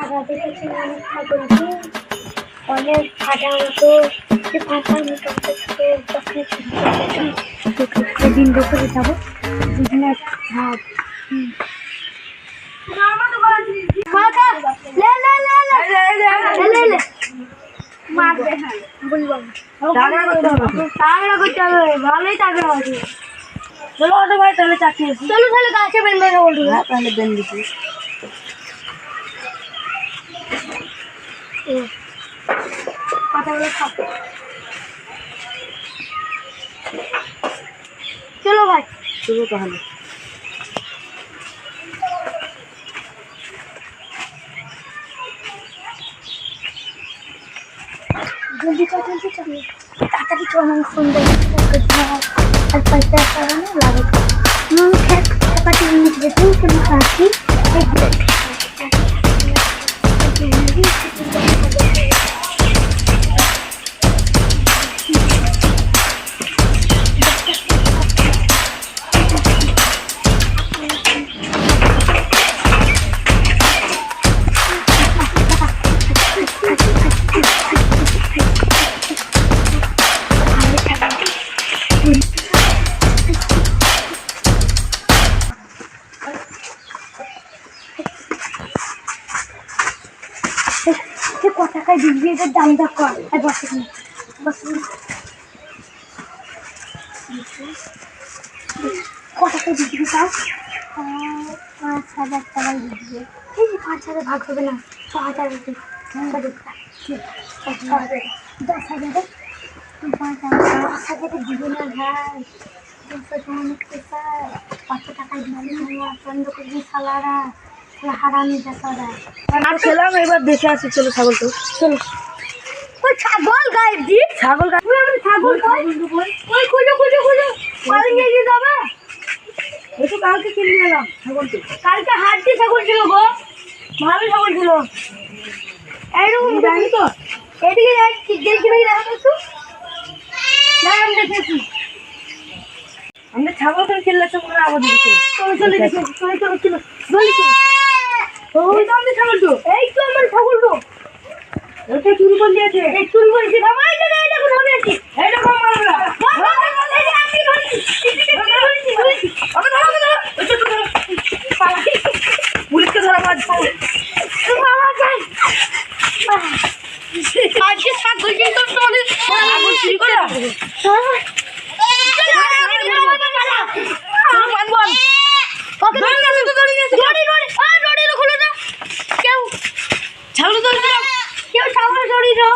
ছাড়া দেখেছি অনেক ছাগলকে, অনেক ফাটা মতো পাতার মতো দিন দুপুরে যাবো দুদিনের ভাব। ভালোই তাগড়া হবে। চলো অটো ভাই তাহলে চাকরি চলো তাহলে গাছে বেঁধে বলবো। হ্যাঁ তাহলে বেঁধে দিচ্ছি। পাতাগুলো খাও। চলো ভাই চলো তাহলে। जल्दी चल ताड़ाताड़ी चल मैं फोन और पैसा नहीं लगे खेत पाटी निकले खाती টাকায় বিক্রি দাম দর কর বসে কত টাকায় বিক্রি চাও? 5,000 টাকায় বিক্রি। এই 5,000 ভাগ হবে না, 6,000 10,000 দিবে না ভাই। 5 টাকায় বন্ধ করবি সালারা হারামি বেচারা। আর খেলাম এবার দেখে আসি। চলো ছাগল তো চলো। ওই ছাগল গায়েব দি ছাগল ছাগল ওই খুঁজো নিয়ে যাবে। ওই তো কালকে কিনে এলাম ছাগল তো। কালকে হাট দিয়ে ছাগল ছিল গো, ভালো ছাগল ছিল। এইরকম জানি তো এদিকে যাই দেখি ভাই দেখো তো না আমি দেখেছি। আমরা ছাগল করে খেললে তোমরা আবার দেখো। চলো বলি তো ওই তো আমাদের ছাগল তো। এই তো আমার ছাগল তো এটা চুরি করে দিয়েছে। এই চুরি করেছে ভাই এটা কোন হবে আছে এটা কম মারবে না আমি ধরি পুলিশকে ধরা মার আজকে ছাগল কিন্তু তোরে ছাগল চুরি করে ছাগল ধরে দাও কেউ ছাগল ধরে দাও।